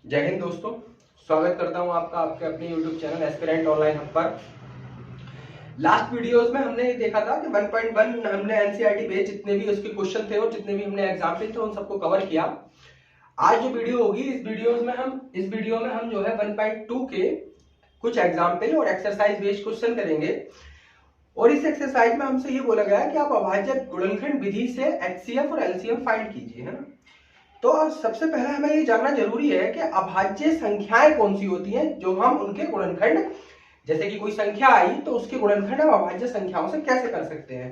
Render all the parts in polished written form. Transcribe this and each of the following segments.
जय हिंद दोस्तों, स्वागत करता हूं आपका आपके अपने YouTube channel aspirant online hub पर। लास्ट वीडियोस में हमने देखा था कि 1.1 हमने एनसीईआरटी बेस्ड जितने भी उसके क्वेश्चन थे और जितने भी हमने एग्जाम्पल थे उन सबको कवर किया। आज जो वीडियो होगी इस वीडियो में हम जो है 1.2 के कुछ एग्जाम्पल और एक्सरसाइज बेस्ड क्वेश्चन करेंगे। और इस एक्सरसाइज में हमसे ये बोला गया है कि आप अभाज्य गुणनखंड विधि से एचसीएफ और एलसीएम फाइंड कीजिए, है ना। तो सबसे पहले हमें ये जानना जरूरी है कि अभाज्य संख्याएं कौन सी होती हैं जो हम उनके गुणनखंड, जैसे कि कोई संख्या आई तो उसके गुणनखंड हम अभाज्य संख्याओं से कैसे कर सकते हैं।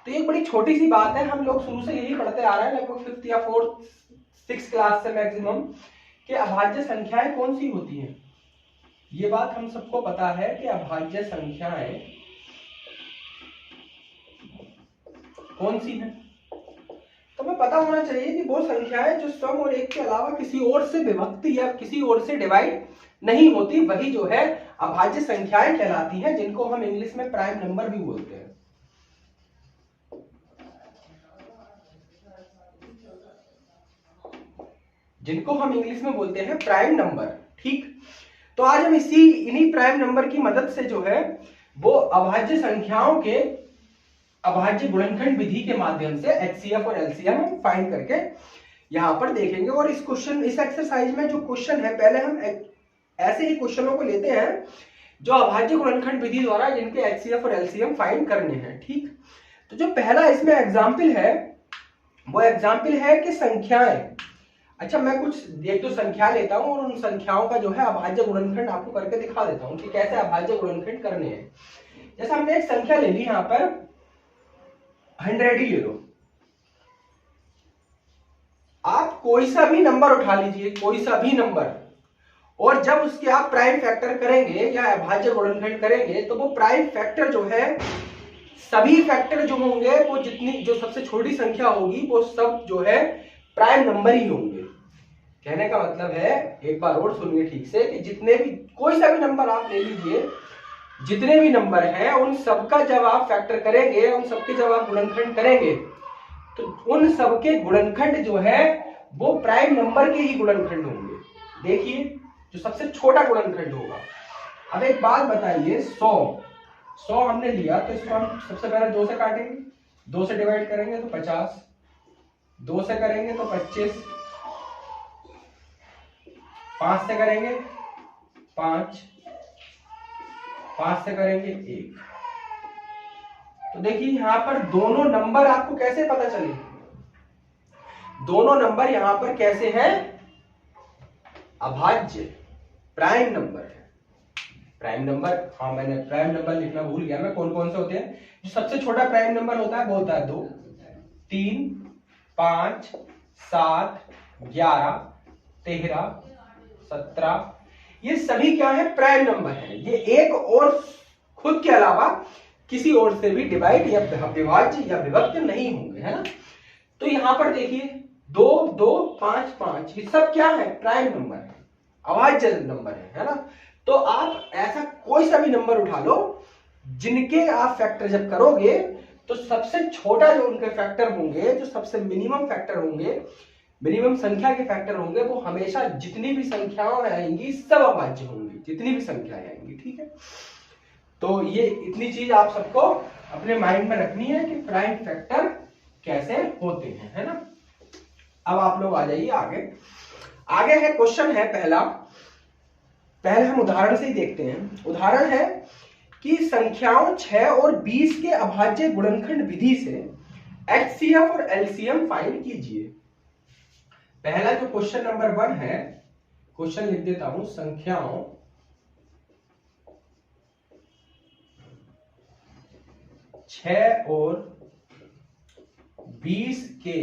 तो ये बड़ी छोटी सी बात है, हम लोग शुरू से यही पढ़ते आ रहे हैं, लगभग 5th या 4th 6th क्लास से मैक्सिमम, कि अभाज्य संख्याएं कौन सी होती हैं। ये बात हम सबको पता है कि अभाज्य संख्याएं कौन सी हैं। तो हमें पता होना चाहिए कि वो संख्याएं जो सम और एक के अलावा किसी और से विभक्त या किसी और से डिवाइड नहीं होती, वही जो है अभाज्य संख्याएं कहलाती हैं, जिनको हम इंग्लिश में प्राइम नंबर भी बोलते हैं। जिनको हम इंग्लिश में बोलते हैं प्राइम नंबर। ठीक, तो आज हम इन्हीं प्राइम नंबर की मदद से जो है वो अभाज्य संख्याओं के अभाज्य गुणनखंड विधि के माध्यम से एचसीएफ और एलसीएम हम फाइंड करके यहां पर देखेंगे। और इस एक्सरसाइज में जो क्वेश्चन है, पहले हम ऐसे ही क्वेश्चनों को लेते हैं जो अभाज्य गुणनखंड विधि द्वारा जिनके एचसीएफ और एलसीएम फाइंड करने हैं। ठीक, तो जो पहला इसमें एग्जाम्पल है वो एग्जाम्पल है कि संख्याएं, अच्छा मैं कुछ एक दो संख्या लेता हूं और उन संख्याओं का जो है अभाज्य गुणनखंड आपको करके दिखा देता हूं कि कैसे अभाज्य गुणनखंड करने हैं। जैसे हमने एक संख्या ले ली, यहां पर 100 ही ले लो। आप कोई सा भी नंबर उठा लीजिए, कोई सा भी नंबर, और जब उसके आप प्राइम फैक्टर करेंगे या अभाज्य गुणनखंड करेंगे तो वो प्राइम फैक्टर जो है, सभी फैक्टर जो होंगे वो जो सबसे छोटी संख्या होगी वो सब जो है प्राइम नंबर ही होंगे। कहने का मतलब है, एक बार और सुनिए ठीक से, कि जितने भी कोई सा भी नंबर आप ले लीजिए, जितने भी नंबर हैं उन सबका जब आप फैक्टर करेंगे, उन सबके जब आप गुणनखंड करेंगे तो उन सबके गुणनखंड जो है वो प्राइम नंबर के ही गुणनखंड होंगे। देखिए, जो सबसे छोटा गुणनखंड होगा। अब एक बात बताइए, 100 हमने लिया तो इसको हम सबसे पहले 2 से काटेंगे, 2 से डिवाइड करेंगे तो 50, 2 से करेंगे तो 25, 5 से करेंगे 5, 5 से करेंगे 1। तो देखिए यहां पर दोनों नंबर आपको कैसे पता चले, दोनों नंबर यहां पर कैसे हैं, अभाज्य प्राइम नंबर है। प्राइम नंबर, हाँ मैंने प्राइम नंबर लिखना भूल गया मैं, कौन कौन से होते हैं। जो सबसे छोटा प्राइम नंबर होता है वो होता है 2, 3, 5, 7, 11, 13, 17, ये सभी क्या है, प्राइम नंबर है। ये एक और खुद के अलावा किसी और से भी डिवाइड या विभाज्य या विभक्त नहीं होंगे, है ना। तो यहां पर देखिए 2, 2, 5, 5, ये सब क्या है, प्राइम नंबर है, अभाज्य नंबर है ना। तो आप ऐसा कोई सा भी नंबर उठा लो, जिनके आप फैक्टर जब करोगे तो सबसे छोटा जो उनके फैक्टर होंगे, जो सबसे मिनिमम फैक्टर होंगे, मिनिमम संख्या के फैक्टर होंगे, वो हमेशा जितनी भी संख्याएं आएंगी सब अभाज्य होंगी, जितनी भी संख्याएं आएंगी। ठीक है, तो ये इतनी चीज आप सबको अपने माइंड में रखनी है कि प्राइम फैक्टर कैसे होते हैं, है ना। अब आप लोग आ जाइए आगे। आगे है क्वेश्चन है पहले हम उदाहरण से ही देखते हैं। उदाहरण है कि संख्याओं 6 और 20 के अभाज्य गुणनखंड विधि से एचसीएफ और एलसीएम फाइंड कीजिए। पहला जो क्वेश्चन नंबर 1 है, क्वेश्चन लिख देता हूं, संख्याओं 6 और 20 के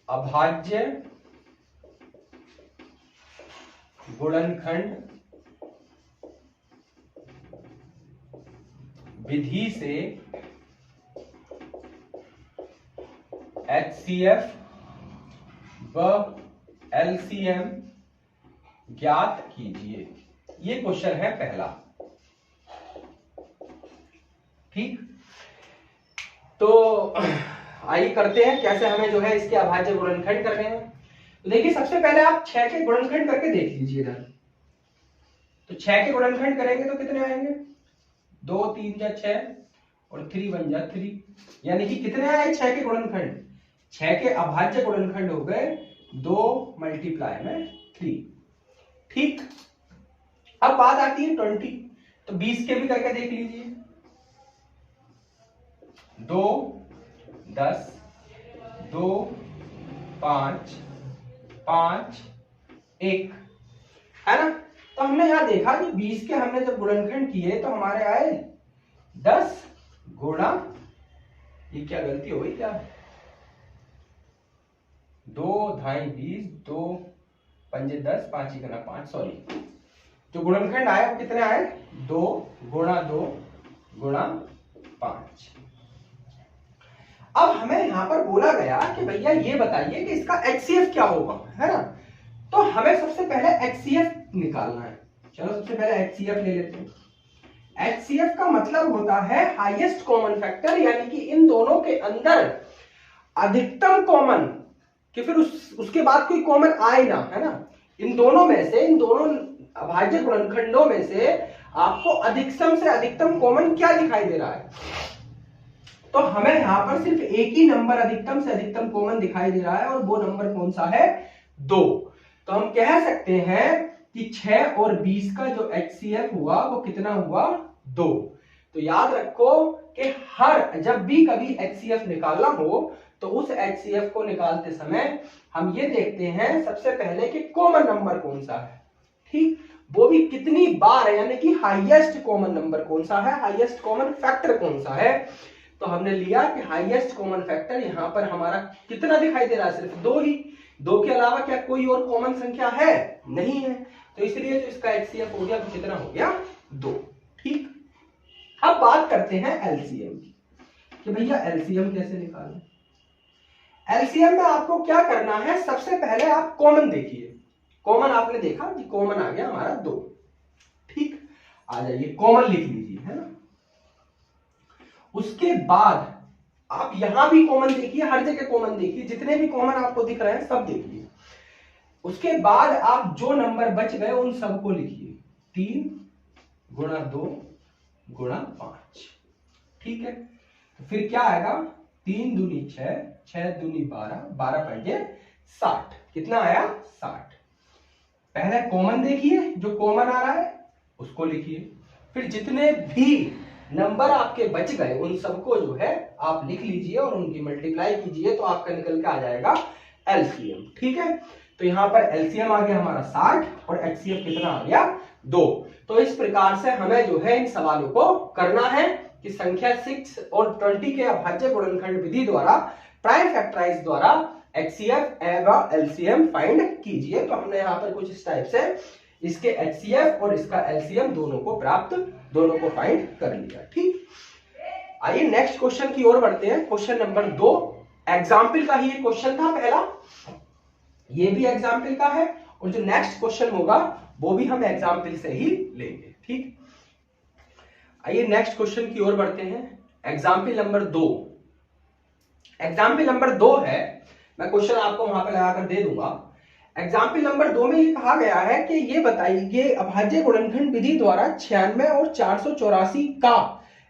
अभाज्य गुणनखंड विधि से एचसीएफ व एलसीएम ज्ञात कीजिए। ये क्वेश्चन है पहला। ठीक, तो आइए करते हैं कैसे हमें जो है इसके अभाज्य गुणनखंड करने हैं। तो देखिए सबसे पहले आप 6 के गुणनखंड करके देख लीजिए इधर। तो 6 के गुणनखंड करेंगे तो कितने आएंगे, 2 3 जा 6 और 3 1 जा 3, यानी कि कितने आए 6 के गुणनखंड, 6 के अभाज्य गुणनखंड हो गए 2 मल्टीप्लाई में 3। ठीक, अब बात आती है 20, तो 20 के भी करके देख लीजिए। 2 10 2 5 5 1 है ना। तो हमने यहां देखा कि 20 के हमने जब गुणनखंड किए तो हमारे आए 10 गुणा, ये क्या गलती हो गई क्या, 2 ढाई 20 2 पंजे 10 5 ही करना 5, सॉरी, जो गुणनखंड आया वो कितने आए 2 गुणा 2 गुणा 5। अब हमें यहां पर बोला गया कि भैया ये बताइए कि इसका HCF क्या होगा, है ना। तो हमें सबसे पहले HCF निकालना है। चलो सबसे पहले HCF ले लेते हैं। HCF का मतलब होता है हाईएस्ट कॉमन फैक्टर, यानी कि इन दोनों के अंदर अधिकतम कॉमन, कि फिर उसके बाद कोई कॉमन आए ना, है ना। इन दोनों में से, इन दोनों अभाज्य गुणनखंडों में से आपको अधिकतम से अधिकतम कॉमन क्या दिखाई दे रहा है। तो हमें यहां पर सिर्फ एक ही नंबर अधिकतम से अधिकतम कॉमन दिखाई दे रहा है, और वो नंबर कौन सा है 2। तो हम कह सकते हैं कि 6 और 20 का जो HCF हुआ वो कितना हुआ 2। तो याद रखो कि हर जब भी कभी HCF निकालना हो तो उस HCF को निकालते समय हम ये देखते हैं सबसे पहले कि कॉमन नंबर कौन सा है, ठीक, वो भी कितनी बार है, यानी कि हाईएस्ट कॉमन नंबर कौन सा है, हाईएस्ट कॉमन फैक्टर कौन सा है। तो हमने लिया कि हाईएस्ट कॉमन फैक्टर यहां पर हमारा कितना दिखाई दे रहा है, सिर्फ 2 ही, 2 के अलावा क्या कोई और कॉमन संख्या है, नहीं है। तो इसलिए जो इसका HCF हो गया तो कितना हो गया 2। ठीक, अब बात करते हैं LCM की, कि भैया LCM कैसे निकालें। LCM में आपको क्या करना है, सबसे पहले आप कॉमन देखिए। कॉमन आपने देखा कि कॉमन आ गया हमारा 2, ठीक, आ जाइए कॉमन लिख लीजिए, है ना। उसके बाद आप यहां भी कॉमन देखिए, हर जगह कॉमन देखिए, जितने भी कॉमन आपको दिख रहे हैं सब देखिए। उसके बाद आप जो नंबर बच गए उन सबको लिखिए, 3 गुणा 2 गुणा 5, ठीक है। तो फिर क्या आएगा, 3 दूनी 6 6 दूनी 12 12 पंजे 60, कितना आया 60। पहले कॉमन देखिए, जो कॉमन आ रहा है उसको लिखिए, फिर जितने भी नंबर आपके बच गए उन सबको जो है आप लिख लीजिए और उनकी मल्टीप्लाई कीजिए, तो आपका निकल के आ जाएगा LCM, ठीक है। तो यहां पर LCM आ गया हमारा 60 और HCF कितना आ गया 2। तो इस प्रकार से हमें जो है इन सवालों को करना है कि संख्या 6 और 20 के अभाज्य गुणनखंड विधि द्वारा, प्राइम फैक्टराइज द्वारा HCF एवं LCM फाइंड कीजिए। तो हमने यहाँ पर कुछ इस टाइप से इसके HCF और इसका LCM दोनों को फाइंड कर लिया, ठीक। आइए नेक्स्ट क्वेश्चन की ओर बढ़ते हैं। क्वेश्चन नंबर 2 एग्जाम्पल का ही क्वेश्चन था पहला, ये भी एग्जाम्पल का है, और जो नेक्स्ट क्वेश्चन होगा वो भी हम एग्जाम्पल से ही लेंगे, ठीक। आइए नेक्स्ट क्वेश्चन की ओर बढ़ते हैं। एग्जाम्पल नंबर 2, एग्जाम्पल नंबर 2 है, मैं क्वेश्चन आपको वहां पर लगाकर दे दूंगा। एग्जाम्पल नंबर 2 में ये कहा गया है कि ये बताइए अभाज्य गुणनखंड विधि द्वारा 96 और 484 का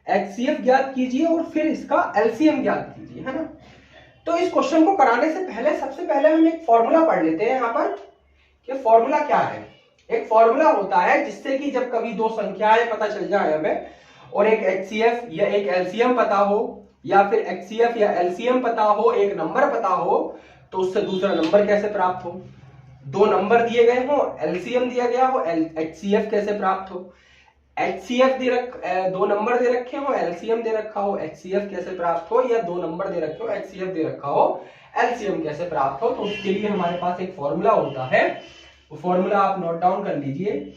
HCF ज्ञात कीजिए और फिर इसका LCM ज्ञात कीजिए, है ना। तो इस क्वेश्चन को कराने से पहले सबसे पहले हम एक फॉर्मूला पढ़ लेते हैं यहाँ पर, कि फॉर्मूला क्या है। एक फॉर्मूला होता है जिससे कि जब कभी दो संख्याएं पता चल जाए हमें और एक HCF या एक LCM पता हो, या फिर HCF या LCM पता हो, एक नंबर पता हो, तो उससे दूसरा नंबर कैसे प्राप्त हो। दो नंबर दिए गए हो, LCM दिया गया हो, HCF कैसे प्राप्त हो। HCF दो नंबर दे रखे हो, LCM दे रखा हो, HCF कैसे प्राप्त हो, या दो नंबर दे रखे हो, HCF दे रखा हो, LCM कैसे प्राप्त हो। तो उसके लिए हमारे पास एक फॉर्मूला होता है, वो फॉर्मूला आप नोट डाउन कर लीजिए।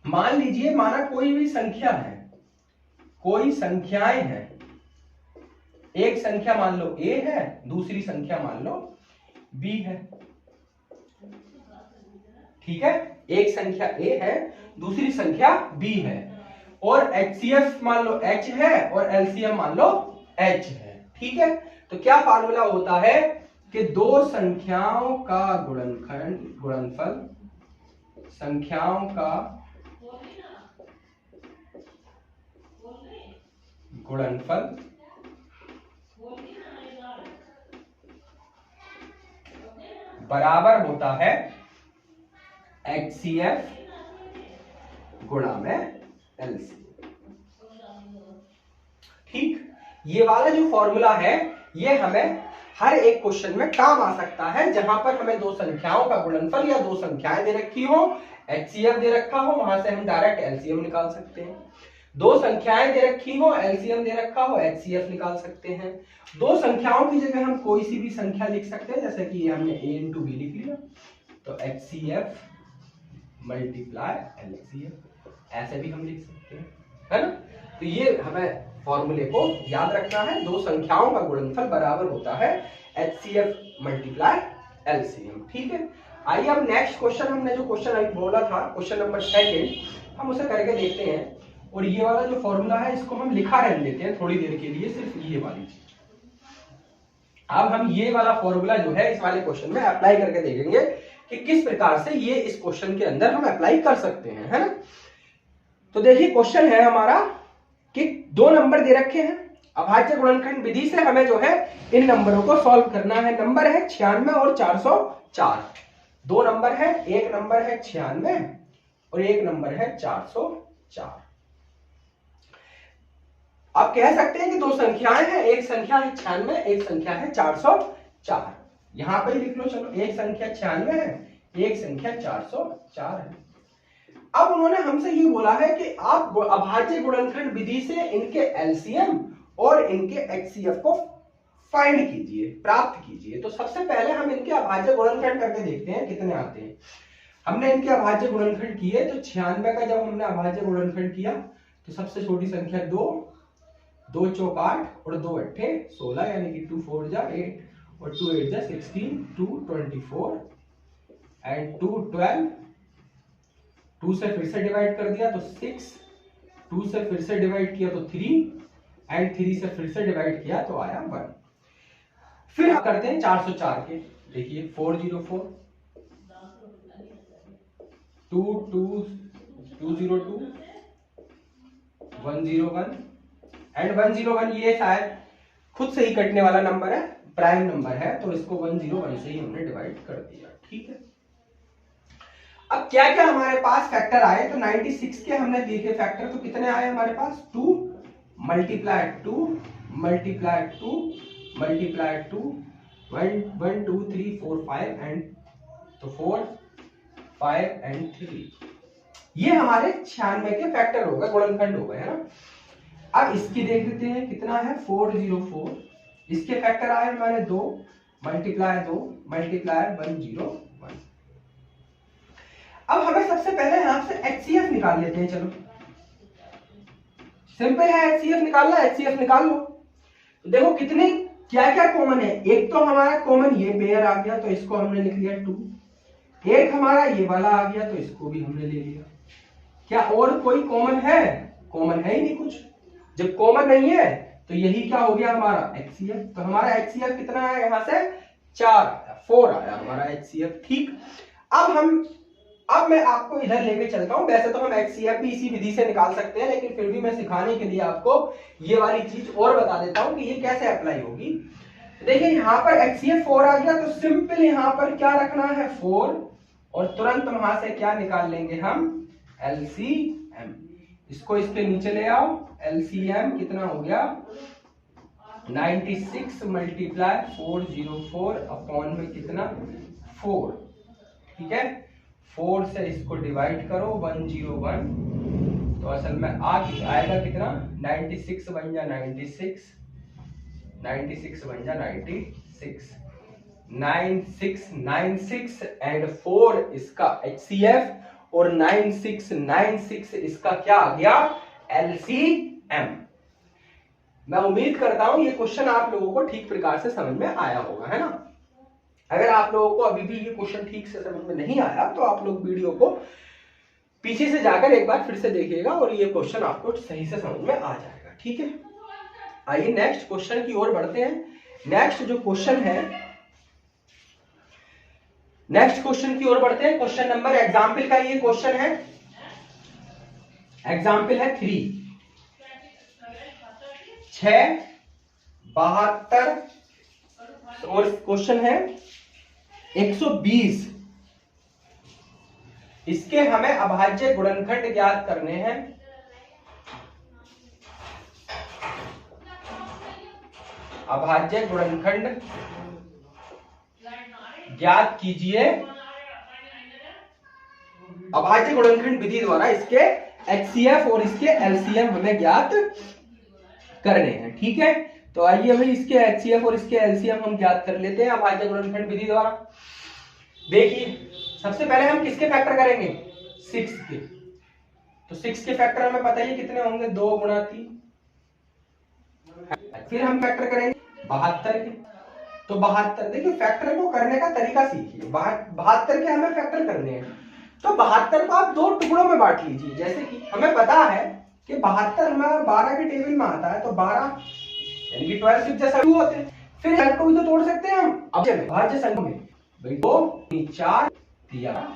मान लीजिए माना कोई भी संख्या है, कोई संख्याएं हैं, एक संख्या मान लो A है, दूसरी संख्या मान लो B है, ठीक है। एक संख्या A है, दूसरी संख्या B है, और HCF मान लो H है और LCM मान लो H है, ठीक है। तो क्या फार्मूला होता है कि दो संख्याओं का गुणनफल संख्याओं का गुणनफल बराबर होता है HCF गुणा में LCM। ठीक, ये वाला जो फॉर्मूला है ये हमें हर एक क्वेश्चन में काम आ सकता है, जहां पर हमें दो संख्याओं का गुणनफल या दो संख्याएं दे रखी हो, HCF दे रखा हो, वहां से हम डायरेक्ट LCM निकाल सकते हैं। दो संख्याएं दे रखी हो, LCM दे रखा हो, HCF निकाल सकते हैं। दो संख्याओं की जगह हम कोई सी भी संख्या लिख सकते हैं, जैसे कि हमने A into B लिख लिया तो HCF मल्टीप्लाई LCM, ऐसे भी हम लिख सकते हैं, है ना। तो ये हमें फॉर्मूले को याद रखना है, दो संख्याओं का गुणनफल बराबर होता है HCF मल्टीप्लाई LCM। ठीक है, आइए अब नेक्स्ट क्वेश्चन, हमने जो क्वेश्चन अभी बोला था क्वेश्चन नंबर 2 हम उसे करके देखते हैं। और ये वाला जो फॉर्मूला है इसको हम लिखा रहने देते हैं थोड़ी देर के लिए, सिर्फ ये वाली चीज। अब हम ये वाला फॉर्मूला जो है इस वाले क्वेश्चन में अप्लाई करके देखेंगे कि किस प्रकार से ये इस क्वेश्चन के अंदर हम अप्लाई कर सकते हैं, है ना। तो देखिए क्वेश्चन है हमारा कि दो नंबर दे रखे हैं, अभाज्य गुणनखंड विधि से हमें जो है इन नंबरों को सॉल्व करना है। नंबर है 96 और 404। दो नंबर है, एक नंबर है 96 और एक नंबर है 404। आप कह सकते हैं कि दो संख्याएं हैं, एक संख्या है 96, एक संख्या है 404। यहां पर लिख लो, चलो, एक संख्या 96 है, एक संख्या 404 है। अब उन्होंने हमसे ये बोला है कि आप अभाज्य गुणनखंड विधि से इनके LCM और इनके HCF को फाइंड कीजिए, प्राप्त कीजिए। तो सबसे पहले हम इनके अभाज्य गुणनखंड करके देखते हैं कितने आते हैं। हमने इनके अभाज्य गुणनखंड किए तो 96 का जब हमने अभाज्य गुणनखंड किया तो सबसे छोटी संख्या 2, 2 चौक 8 और 2 अट्ठे 16, यानी कि 2 4 जा 8 और 2 8 जा 16, 2 24 एंड 2 12। 2 से फिर से डिवाइड कर दिया तो 6, 2 से फिर से डिवाइड किया तो 3 एंड 3 से फिर से डिवाइड किया तो आया 1। फिर हम करते हैं 404 के। देखिए 404, 2 2 202, 101 एंड 101। ये शायद खुद से ही कटने वाला नंबर है, प्राइम नंबर है, तो इसको 101 से ही हमने डिवाइड कर दिया। ठीक है, अब क्या क्या हमारे पास फैक्टर आए तो 96 के हमने देखे फैक्टर, तो कितने आए हमारे पास 2 मल्टीप्लाई 2 मल्टीप्लाई 2 मल्टीप्लाई 2 1 2 3 4 5 एंड तो 4 5 एंड 3। ये हमारे 96 के फैक्टर हो गए, गुणनखंड हो गए, है ना। अब इसकी देख लेते हैं कितना है 404। इसके फैक्टर आए हमारे 2 मल्टीप्लाई 2 मल्टीप्लाई 101। अब हमें सबसे पहले यहां से HCF निकाल लेते हैं। चलो सिंपल है, HCF निकालना, HCF निकाल लो। तो देखो कितने क्या क्या कॉमन है। एक तो हमारा कॉमन ये पेयर आ गया तो इसको हमने लिख लिया 2। एक हमारा ये वाला आ गया तो इसको भी हमने ले लिया। क्या और कोई कॉमन है? कॉमन है ही नहीं कुछ। जब कॉमन नहीं है तो यही क्या हो गया हमारा HCF। तो हमारा HCF कितना है यहां से 4 आया हमारा HCF। ठीक, अब मैं आपको इधर लेके चलता हूं। वैसे तो हम HCF भी इसी विधि से निकाल सकते हैं, लेकिन फिर भी मैं सिखाने के लिए आपको ये वाली चीज और बता देता हूं कि ये कैसे अप्लाई होगी। देखिए यहाँ पर HCF 4 आ गया तो सिंपल यहाँ पर क्या रखना है 4 और तुरंत वहां से क्या निकाल लेंगे हम LCM। इसको इसके नीचे ले आओ। LCM कितना हो गया 96 मल्टीप्लाई 404 अपॉन में कितना 4। ठीक है, 4 से इसको डिवाइड करो 101 तो असल में आएगा कितना 96 बन जा 96 बन जा 96 एंड 4 इसका HCF और 96 इसका क्या आ गया LCM। मैं उम्मीद करता हूं ये क्वेश्चन आप लोगों को ठीक प्रकार से समझ में आया होगा, है ना। अगर आप लोगों को अभी भी ये क्वेश्चन ठीक से समझ में नहीं आया तो आप लोग वीडियो को पीछे से जाकर एक बार फिर से देखिएगा और ये क्वेश्चन आपको सही से समझ में आ जाएगा। ठीक है, आइए नेक्स्ट क्वेश्चन की ओर बढ़ते हैं। नेक्स्ट जो क्वेश्चन है नेक्स्ट क्वेश्चन की ओर बढ़ते हैं। क्वेश्चन नंबर एग्जाम्पल का ये क्वेश्चन है, एग्जाम्पल है 3, 6, 72 और क्वेश्चन है 120। इसके हमें अभाज्य गुणनखंड ज्ञात करने हैं। अभाज्य गुणनखंड ज्ञात कीजिए। अभाज्य गुणनखंड विधि द्वारा इसके एचसीएफ और इसके एलसीएम हमें ज्ञात करने हैं। ठीक है, तो आइए भाई इसके एचसीएफ और इसके एलसीएम हम ज्ञात कर लेते हैं अभाज्य गुणनखंड विधि द्वारा। देखिए सबसे पहले हम किसके फैक्टर करेंगे, 6 के। तो 6 के फैक्टर हमें पता ही कितने होंगे, 2 गुणा 3। फिर हम फैक्टर करेंगे 72 के। तो 72, देखिए फैक्टर को करने का तरीका सीखिए। 72 के हमें फैक्टर करने हैं, तो 72 को आप 2 टुकड़ों में बांट लीजिए। जैसे कि हमें पता है कि 72 हमारा 12 के टेबल में आता है, तो 12 यानी कि 12 6 जैसा 2 होते हैं। फिर संख्या को भी तो तोड़ सकते हैं हम अभाज्य संख्या में, भाई 2 4 दिया,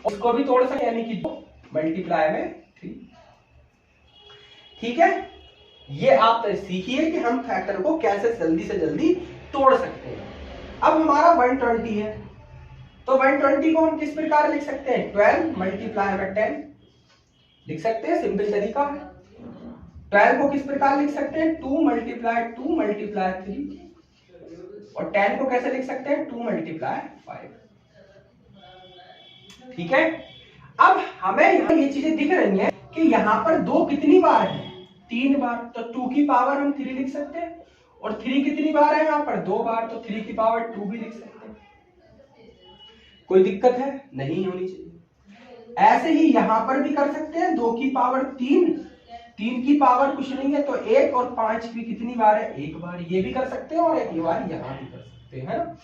उसको भी तोड़ सकते हैं यानी कि 2 मल्टीप्लाई में 3। ठीक है, ये आप सीखिए कि हम फैक्टर को कैसे जल्दी से जल्दी तोड़ सकते हैं। अब हमारा 120 है, तो 120 को हम किस प्रकार लिख सकते हैं, 12 मल्टीप्लाई में 10 लिख सकते हैं, सिंपल तरीका है। 12 को किस प्रकार लिख सकते हैं, 2 मल्टीप्लाई 2 मल्टीप्लाई 3, और 10 को कैसे लिख सकते हैं, 2 मल्टीप्लाई 5। ठीक है, अब हमें यहाँ ये चीजें दिख रही हैं कि यहाँ पर 2 कितनी बार है, 3 बार, तो 2 की पावर हम 3 लिख सकते हैं। और 3 कितनी बार है यहाँ पर, 2 बार, तो 3 की पावर 2 भी लिख सकते हैं। कोई दिक्कत है, नहीं होनी चाहिए। ऐसे ही यहाँ पर भी कर सकते हैं, 2 की पावर 3, 3 की पावर कुछ नहीं है तो 1, और 5 भी कितनी बार है, 1 बार, ये भी कर सकते हैं, और एक बार यहाँ भी कर सकते हैं।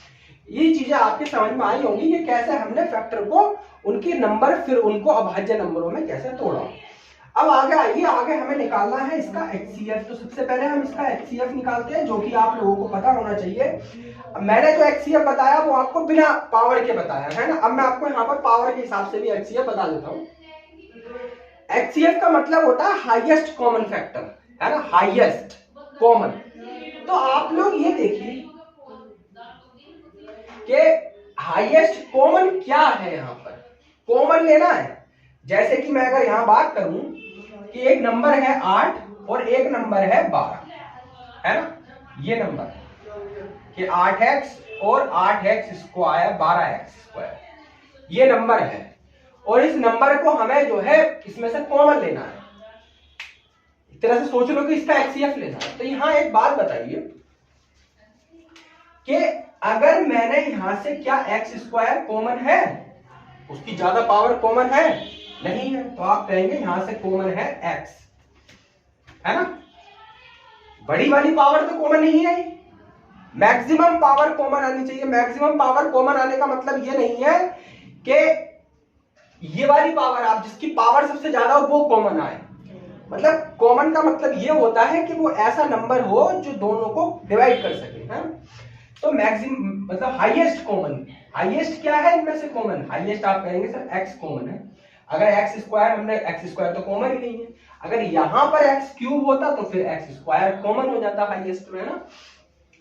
ये चीजें आपके समझ में आई होंगी कि कैसे हमने फैक्टर को उनके नंबर फिर उनको अभाज्य नंबरों में कैसे तोड़ा। अब आगे आइए, आगे हमें निकालना है इसका एचसीएफ। तो सबसे पहले हम इसका एचसीएफ निकालते हैं, जो कि आप लोगों को पता होना चाहिए। मैंने जो एचसीएफ बताया वो आपको बिना पावर के बताया है ना। अब मैं आपको यहाँ पर पावर के हिसाब से भी एचसीएफ बता देता हूँ। एचसीएफ का मतलब होता है हाईएस्ट कॉमन फैक्टर, है ना, हाईएस्ट कॉमन। तो आप लोग ये देखिए कि हाईएस्ट कॉमन क्या है, यहाँ पर कॉमन लेना है। जैसे कि मैं अगर यहां बात करूं कि एक नंबर है 8 और एक नंबर है 12, है ना, ये नंबर कि 8x और 8x स्क्वायर 12x स्क्वायर, ये नंबर है। और इस नंबर को हमें जो है इसमें से कॉमन लेना है। इस तरह से सोच लो कि इसका एचसीएफ लेना है। तो यहां एक बात बताइए कि अगर मैंने यहां से क्या x स्क्वायर कॉमन है, उसकी ज्यादा पावर कॉमन है नहीं है, तो आप कहेंगे यहां से कॉमन है x, है ना। बड़ी वाली पावर तो कॉमन नहीं आई, मैक्सिमम पावर कॉमन आनी चाहिए। मैक्सिमम पावर कॉमन आने का मतलब ये नहीं है कि ये वाली पावर, आप जिसकी पावर सबसे ज्यादा हो वो कॉमन आए। मतलब कॉमन का मतलब ये होता है कि वो ऐसा नंबर हो जो दोनों को डिवाइड कर सके, है। तो मैक्सिमम मतलब हाईएस्ट कॉमन, हाईएस्ट क्या है इनमें से कॉमन, हाईएस्ट आप कहेंगे सर x कॉमन है। अगर x स्क्वायर, हमने x स्क्वायर तो कॉमन ही नहीं है। अगर यहां पर x क्यूब होता तो फिर x स्क्वायर कॉमन हो जाता हाईएस्ट में, है ना।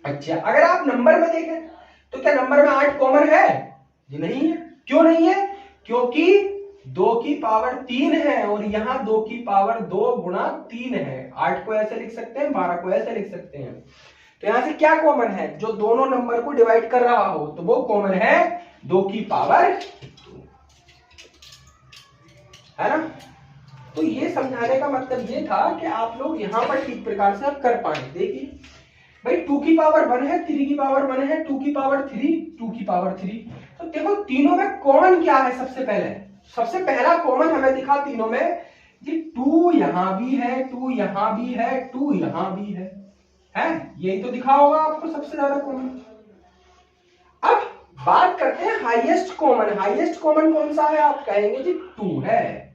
अच्छा, अगर आप नंबर में देखें तो क्या नंबर में 8 कॉमन है, जी नहीं है। क्यों नहीं है, क्योंकि 2 की पावर 3 है और यहाँ 2 की पावर 2 गुणा 3 है। 8 को ऐसे लिख सकते हैं, 12 को ऐसे लिख सकते हैं। तो यहां से क्या कॉमन है, जो दोनों नंबर को डिवाइड कर रहा हो, तो वो कॉमन है 2 की पावर 2, है ना। तो ये समझाने का मतलब ये था कि आप लोग यहां पर ठीक प्रकार से कर पाए। देखिए भाई 2 की पावर 1 है, 3 की पावर 1 है, 2 की पावर 3, 2 की पावर 3। तो देखो तीनों में कॉमन क्या है, सबसे पहला कॉमन हमें दिखा तीनों में कि 2 यहां भी है, 2 यहां भी है, 2 यहां भी है, यही तो दिखा होगा आपको सबसे ज्यादा कॉमन। अब बात करते हैं हाईएस्ट कॉमन। हाईएस्ट कॉमन कौन सा है, आप कहेंगे जी 2 है।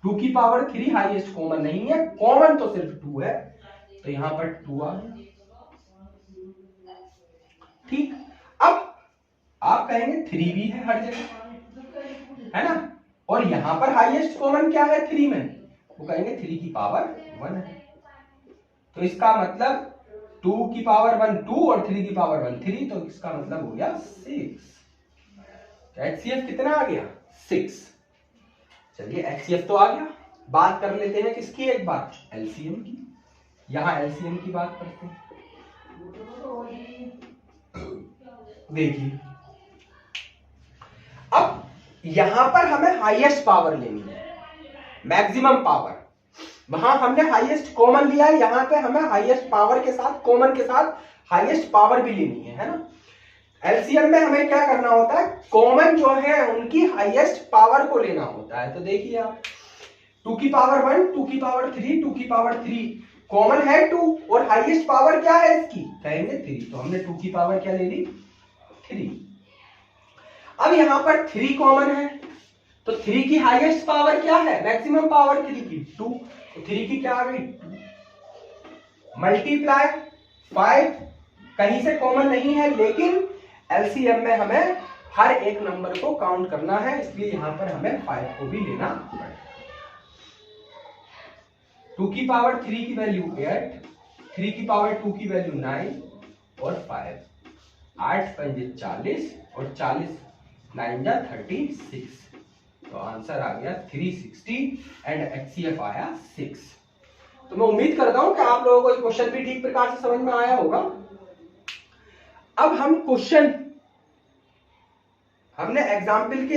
2 की पावर 3 हाईएस्ट कॉमन नहीं है, कॉमन तो सिर्फ 2 है, तो यहां पर 2 आ गया। ठीक, अब आप कहेंगे 3 भी है हर जगह, है ना, और यहां पर हाईएस्ट कॉमन क्या है 3 में, वो कहेंगे 3 की पावर 1 है। तो इसका मतलब 2 की पावर 1 2 और 3 की पावर 1 3, तो इसका मतलब हो गया 6। HCF कितना आ गया 6। चलिए HCF तो आ गया, बात कर लेते हैं किसकी एक बार, LCM की। यहां LCM की बात करते हैं। देखिए अब यहां पर हमें हाईएस्ट पावर लेनी है, मैक्सिमम पावर। वहां हमने हाईएस्ट कॉमन लिया है, यहां पे हमें हाईएस्ट पावर के साथ कॉमन के साथ हाईएस्ट पावर भी लेनी है ना। एलसीएम में हमें क्या करना होता है, कॉमन जो है उनकी हाईएस्ट पावर को लेना होता है। तो देखिए आप 2 की पावर 1 2 की पावर 3 2 की पावर 3, कॉमन है 2 और हाईएस्ट पावर क्या है इसकी, कहेंगे 3, तो हमने 2 की पावर क्या ले ली 3। अब यहां पर 3 कॉमन है, तो 3 की हाईएस्ट पावर क्या है, मैक्सिमम पावर 3 की 2, तो 3 की क्या आ गई 2 मल्टीप्लाई 5, कहीं से कॉमन नहीं है, लेकिन एलसीएम में हमें हर एक नंबर को काउंट करना है, इसलिए यहां पर हमें 5 को भी लेना पड़ेगा। 2 की पावर 3 की वैल्यू 8, 3 की पावर 2 की वैल्यू 9 और 5, 8 पंजे 40 और 40 9 जा 36, तो आंसर आ गया 360 एंड HCF आया 6। तो मैं उम्मीद करता हूं कि आप लोगों को ये क्वेश्चन भी ठीक प्रकार से समझ में आया होगा। अब हम क्वेश्चन, हमने एग्जाम्पल के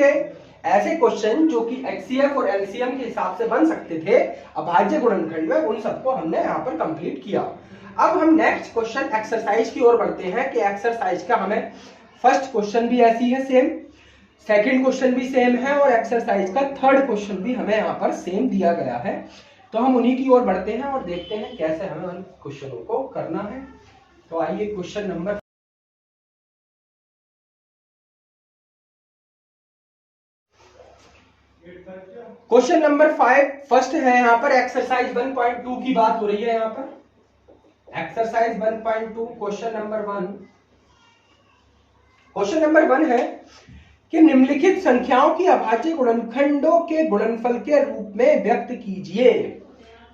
ऐसे क्वेश्चन जो कि HCF और LCM के हिसाब से बन सकते थे अभाज्य गुणनखंड में, उन सबको हमने यहाँ पर कंप्लीट किया। अब हम नेक्स्ट क्वेश्चन एक्सरसाइज की ओर बढ़ते हैं कि एक्सरसाइज का हमें फर्स्ट क्वेश्चन भी ऐसी है सेम, सेकंड क्वेश्चन भी सेम है और एक्सरसाइज का थर्ड क्वेश्चन भी हमें यहाँ पर सेम दिया गया है। तो हम उन्हीं की ओर बढ़ते हैं और देखते हैं कैसे हमें उन क्वेश्चनों को करना है। तो आइए question number question number 5 first है, यहाँ पर एक्सरसाइज 1.2 की बात हो रही है। यहाँ पर exercise 1.2 question number 1, question number 1 है कि निम्नलिखित संख्याओं की अभाज्य गुणनखंडों के गुणनफल के रूप में व्यक्त कीजिए।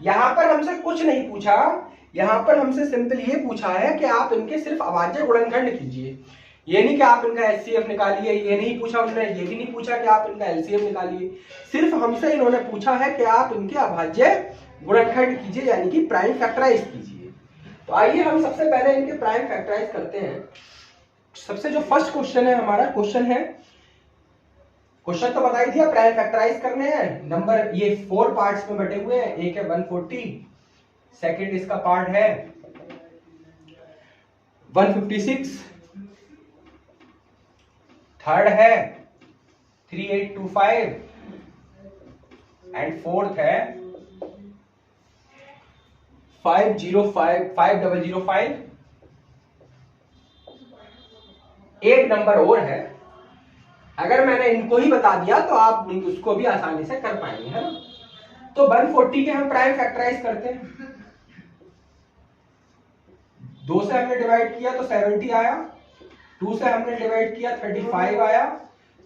यहां पर हमसे कुछ नहीं पूछा, यहां पर हमसे सिंपल ये पूछा है कि आप इनके सिर्फ अभाज्य गुणनखंड कीजिए, ये नहीं कि आप इनका HCF निकालिए, ये नहीं पूछा उन्होंने, ये भी नहीं पूछा कि आप इनका LCM निकालिए, सिर्फ हमसे इन्होंने पूछा है कि आप इनके अभाज्य गुणनखंड कीजिए, यानी कि प्राइम फैक्टराइज कीजिए। तो आइए हम सबसे पहले इनके प्राइम फैक्टराइज करते हैं। सबसे जो फर्स्ट क्वेश्चन है हमारा, क्वेश्चन है, क्वेश्चन तो बता ही दिया, प्राइम फैक्टराइज करने हैं। नंबर ये 4 पार्ट्स में बटे हुए हैं, एक है 140, सेकंड इसका पार्ट है 156, थर्ड है 3825 एंड फोर्थ है 5005। एक नंबर और है, अगर मैंने इनको ही बता दिया तो आप उसको भी आसानी से कर पाएंगे, है ना। तो 140 के हम प्राइम फैक्टराइज करते हैं, 2 से हमने डिवाइड किया तो 70 आया, 2 से हमने डिवाइड किया 35 आया,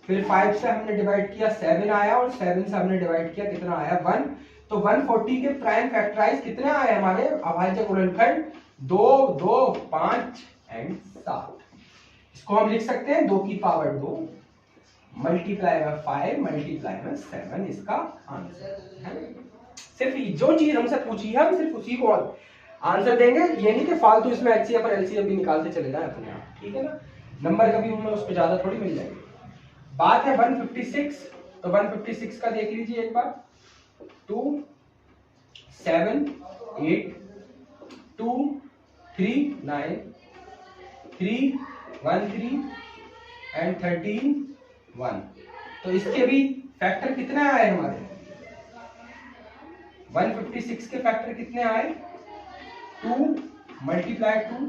फिर 5 से हमने डिवाइड किया 7 आया और 7 से हमने डिवाइड किया कितना आया 1। तो 140 के प्राइम फैक्टराइज कितने आए हमारे अभाज्य गुणनखंड 2 2 5 एंड 7। इसको हम लिख सकते हैं 2 की पावर 2 मल्टीप्लाई में 5 मल्टीप्लाई में 7, इसका आंसर है। सिर्फ जो चीज हमसे पूछी है हम सिर्फ उसी को आंसर देंगे, ये नहीं कि फालतू इसमें HCF और LCM भी निकालते चले जाए अपने आप, ठीक है ना। नंबर कभी हमें उस पर ज्यादा थोड़ी मिल जाएगी। बात है 156, तो 156 का देख लीजिए एक बार, 2 7 8 2 3 9 3 1 3 एंड 13 1। तो इसके भी फैक्टर कितने आए हमारे, 156 के फैक्टर कितने आए 2 मल्टीप्लाई 2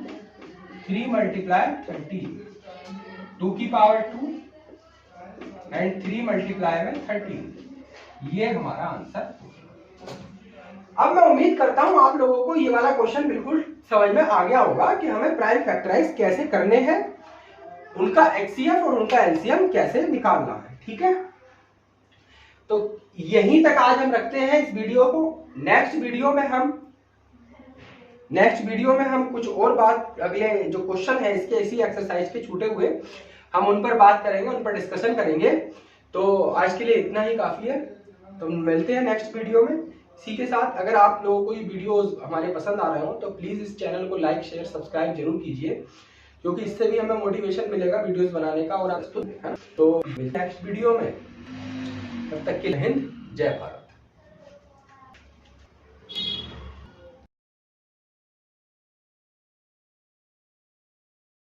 3 मल्टीप्लाई 30, 2 की पावर 2 एंड 3 मल्टीप्लाई में 13, ये हमारा आंसर। अब मैं उम्मीद करता हूं आप लोगों को ये वाला क्वेश्चन बिल्कुल समझ में आ गया होगा कि हमें प्राइम फैक्टराइज कैसे करने हैं, उनका HCF और उनका LCM कैसे निकालना है, ठीक है। तो यहीं तक आज हम रखते हैं इस वीडियो को। नेक्स्ट वीडियो में हम कुछ और बात, अगले जो क्वेश्चन है इसके इसी एक्सरसाइज के छूटे हुए, हम उन पर बात करेंगे, उन पर डिस्कशन करेंगे। तो आज के लिए इतना ही काफी है। तो मिलते हैं नेक्स्ट वीडियो में इसी के साथ। अगर आप लोगों को ये वीडियोस हमारे पसंद आ रहे हो तो प्लीज इस चैनल को लाइक शेयर सब्सक्राइब जरूर कीजिए, क्योंकि इससे भी हमें मोटिवेशन मिलेगा वीडियोस बनाने का। और तो मिलते हैं नेक्स्ट वीडियो में, तब तक के लिए हिंद, जय भारत।